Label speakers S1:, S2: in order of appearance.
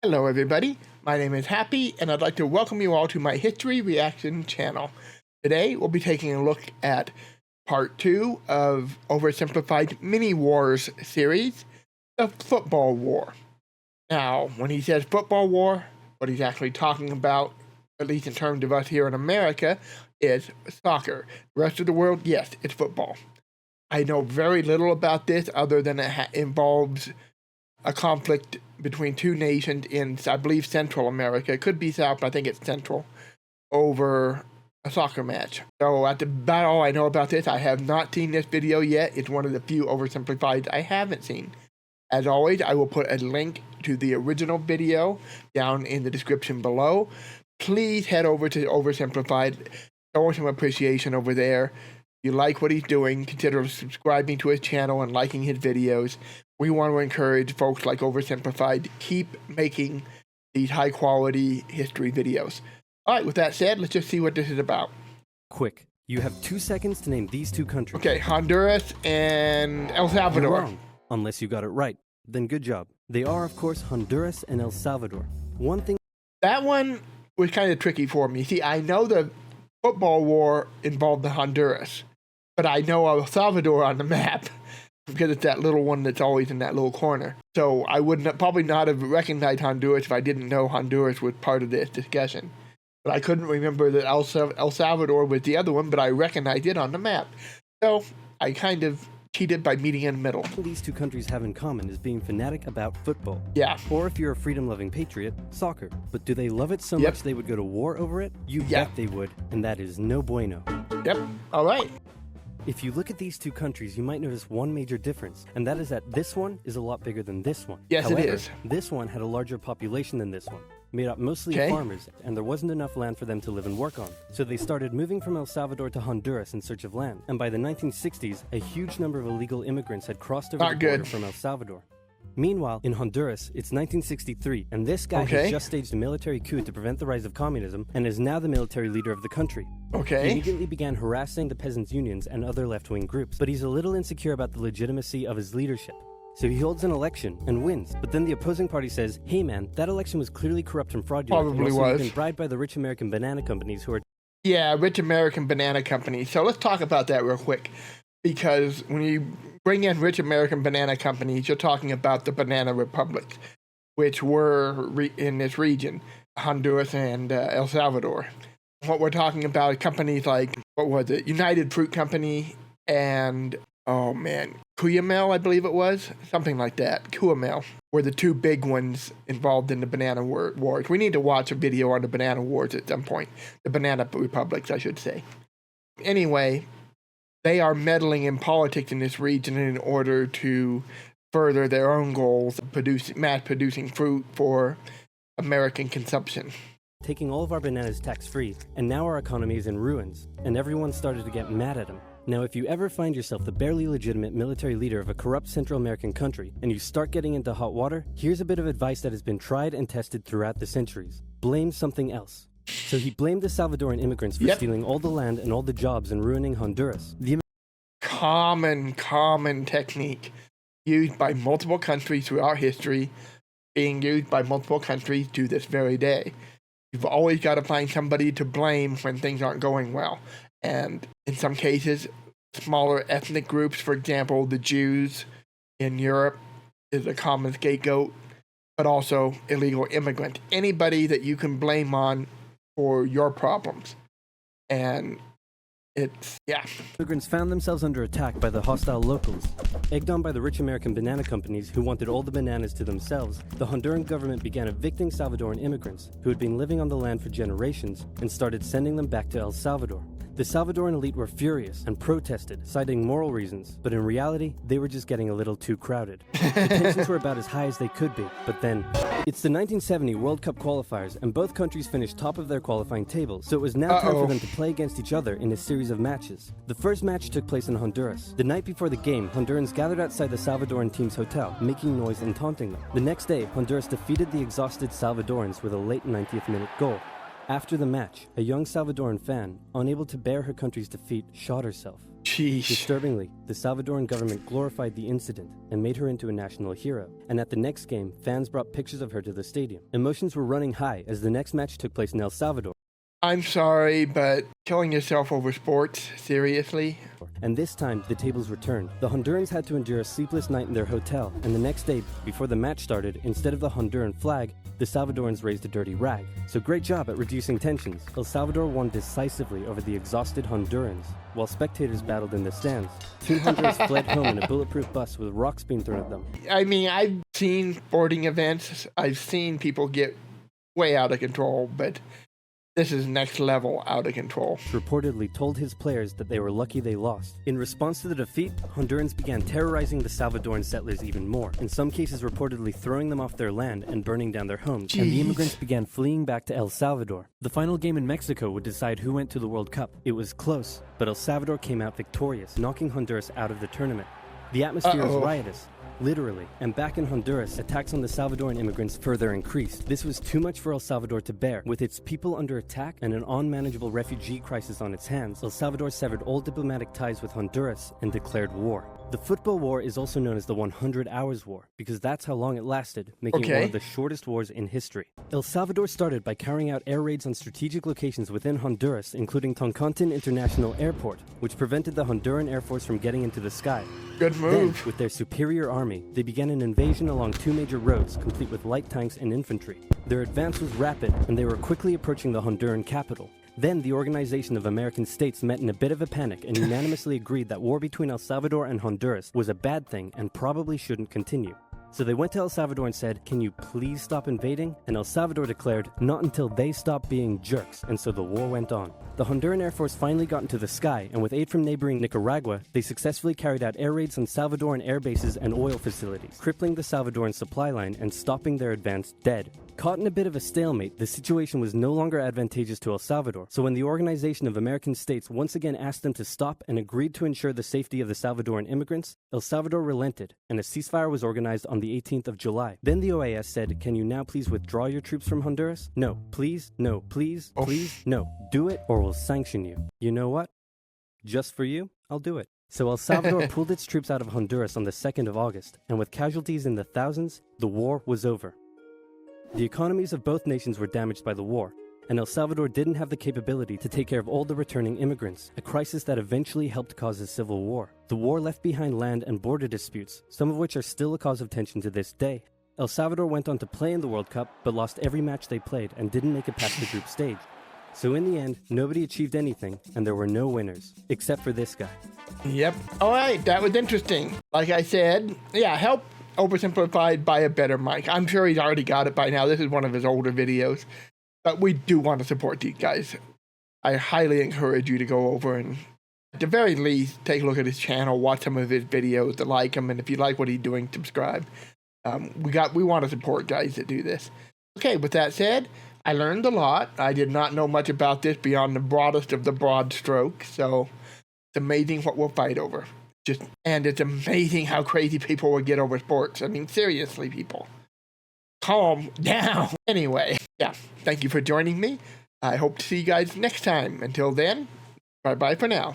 S1: Hello everybody, my name is Happy and I'd like to welcome you all to my history reaction channel. Today we'll be taking a look at part 2 of Oversimplified Miniwars series, the football war. Now, when he says football war, what he's actually talking about, at least in terms of us here in America, is soccer. The rest of the world, yes, it's football. I know very little about this other than it involves a conflict between two nations in, I believe, Central America. It could be South, but I think it's Central, over a soccer match. So that's about all I know about this. I have not seen this video yet. It's one of the few Oversimplified I haven't seen. As always, I will put a link to the original video down in the description below. Please head over to Oversimplified. Show some appreciation over there. If you like what he's doing, consider subscribing to his channel and liking his videos. We want to encourage folks like Oversimplified to keep making these high-quality history videos. All right, with that said, let's just see what this is about.
S2: Quick, you have 2 seconds to name these two countries.
S1: Okay, Honduras and El Salvador.
S2: You're wrong, unless you got it right. Then good job. They are, of course, Honduras and El Salvador. One thing...
S1: That one was kind of tricky for me. See, I know the football war involved the Honduras, but I know El Salvador on the map because it's that little one that's always in that little corner. So I would probably not have recognized Honduras if I didn't know Honduras was part of this discussion. But I couldn't remember that El Salvador was the other one, but I recognized it on the map. So I kind of cheated by meeting in the middle.
S2: What these two countries have in common is being fanatic about football.
S1: Yeah.
S2: Or if you're a freedom-loving patriot, soccer. But do they love it so much they would go to war over it? You bet they would, and that is no bueno.
S1: Yep. All right.
S2: If you look at these two countries, you might notice one major difference, and that is that this one is a lot bigger than this one.
S1: Yes,
S2: However,
S1: it is.
S2: This one had a larger population than this one, made up mostly of farmers, and there wasn't enough land for them to live and work on. So they started moving from El Salvador to Honduras in search of land, and by the 1960s, a huge number of illegal immigrants had crossed over the border from El Salvador. Meanwhile, in Honduras, it's 1963, and this guy has just staged a military coup to prevent the rise of communism, and is now the military leader of the country. He immediately began harassing the peasants' unions and other left-wing groups, but he's a little insecure about the legitimacy of his leadership. So he holds an election and wins, but then the opposing party says, hey man, that election was clearly corrupt and fraudulent, and also you've been bribed by the rich American banana companies who are...
S1: Yeah, rich American banana companies. So let's talk about that real quick. Because when you bring in rich American banana companies, you're talking about the banana republics, which were in this region, Honduras and El Salvador. What we're talking about are companies like, what was it, United Fruit Company and, oh man, Cuyamel, I believe it was, something like that. Cuyamel were the two big ones involved in the banana wars. We need to watch a video on the banana wars at some point. The banana republics, I should say. Anyway, they are meddling in politics in this region in order to further their own goals of mass-producing fruit for American consumption.
S2: Taking all of our bananas tax-free, and now our economy is in ruins, and everyone started to get mad at him. Now, if you ever find yourself the barely legitimate military leader of a corrupt Central American country, and you start getting into hot water, here's a bit of advice that has been tried and tested throughout the centuries. Blame something else. So he blamed the Salvadoran immigrants for stealing all the land and all the jobs and ruining Honduras.
S1: Common technique used by multiple countries throughout history, being used by multiple countries to this very day. You've always got to find somebody to blame when things aren't going well. And in some cases, smaller ethnic groups, for example, the Jews in Europe is a common scapegoat, but also illegal immigrants. Anybody that you can blame on for your problems. And it's,
S2: Immigrants found themselves under attack by the hostile locals. Egged on by the rich American banana companies who wanted all the bananas to themselves, the Honduran government began evicting Salvadoran immigrants who had been living on the land for generations and started sending them back to El Salvador. The Salvadoran elite were furious and protested, citing moral reasons, but in reality, they were just getting a little too crowded. The tensions were about as high as they could be, but then... It's the 1970 World Cup qualifiers, and both countries finished top of their qualifying tables, so it was now time for them to play against each other in a series of matches. The first match took place in Honduras. The night before the game, Hondurans gathered outside the Salvadoran team's hotel, making noise and taunting them. The next day, Honduras defeated the exhausted Salvadorans with a late 90th minute goal. After the match, a young Salvadoran fan, unable to bear her country's defeat, shot herself.
S1: Jeez.
S2: Disturbingly, the Salvadoran government glorified the incident and made her into a national hero, and at the next game, fans brought pictures of her to the stadium. Emotions were running high as the next match took place in El Salvador.
S1: I'm sorry, but killing yourself over sports? Seriously?
S2: And this time, the tables were turned. The Hondurans had to endure a sleepless night in their hotel, and the next day, before the match started, instead of the Honduran flag, the Salvadorans raised a dirty rag. So great job at reducing tensions. El Salvador won decisively over the exhausted Hondurans, while spectators battled in the stands. Team Honduras fled home in a bulletproof bus with rocks being thrown at them.
S1: I mean, I've seen sporting events. I've seen people get way out of control, but this is next level out of control.
S2: Reportedly told his players that they were lucky they lost. In response to the defeat, Hondurans began terrorizing the Salvadoran settlers even more, in some cases reportedly throwing them off their land and burning down their homes, and the immigrants began fleeing back to El Salvador. The final game in Mexico would decide who went to the World Cup. It was close, but El Salvador came out victorious, knocking Honduras out of the tournament. The atmosphere was riotous, literally, and back in Honduras, attacks on the Salvadoran immigrants further increased. This was too much for El Salvador to bear. With its people under attack and an unmanageable refugee crisis on its hands, El Salvador severed all diplomatic ties with Honduras and declared war. The football war is also known as the 100 Hours War, because that's how long it lasted, making it one of the shortest wars in history. El Salvador started by carrying out air raids on strategic locations within Honduras, including Toncontin International Airport, which prevented the Honduran Air Force from getting into the sky.
S1: Good move.
S2: Then, with their superior army, they began an invasion along two major roads, complete with light tanks and infantry. Their advance was rapid, and they were quickly approaching the Honduran capital. Then the Organization of American States met in a bit of a panic and unanimously agreed that war between El Salvador and Honduras was a bad thing and probably shouldn't continue. So they went to El Salvador and said, "Can you please stop invading?" And El Salvador declared, "Not until they stop being jerks," and so the war went on. The Honduran Air Force finally got into the sky, and with aid from neighboring Nicaragua, they successfully carried out air raids on Salvadoran air bases and oil facilities, crippling the Salvadoran supply line and stopping their advance dead. Caught in a bit of a stalemate, the situation was no longer advantageous to El Salvador, so when the Organization of American States once again asked them to stop and agreed to ensure the safety of the Salvadoran immigrants, El Salvador relented, and a ceasefire was organized on the 18th of July. Then the OAS said, "Can you now please withdraw your troops from Honduras? No, please, no, please, please, no. Do it or we'll sanction you." You know what? Just for you, I'll do it. So El Salvador pulled its troops out of Honduras on the 2nd of August, and with casualties in the thousands, the war was over. The economies of both nations were damaged by the war, and El Salvador didn't have the capability to take care of all the returning immigrants, a crisis that eventually helped cause a civil war. The war left behind land and border disputes, some of which are still a cause of tension to this day. El Salvador went on to play in the World Cup, but lost every match they played and didn't make it past the group stage. So in the end, nobody achieved anything, and there were no winners, except for this guy.
S1: Yep. All right, that was interesting. Like I said, yeah, help Oversimplified buy a better mic. I'm sure he's already got it by now. This is one of his older videos. But we do want to support these guys. I highly encourage you to go over and, at the very least, take a look at his channel, watch some of his videos, to like him, and if you like what he's doing, subscribe. We want to support guys that do this. Okay, with that said, I learned a lot. I did not know much about this beyond the broadest of the broad strokes, so it's amazing what we'll fight over. And it's amazing how crazy people will get over sports. I mean, seriously, people. Calm down. Anyway, yeah, thank you for joining me. I hope to see you guys next time. Until then, bye-bye for now.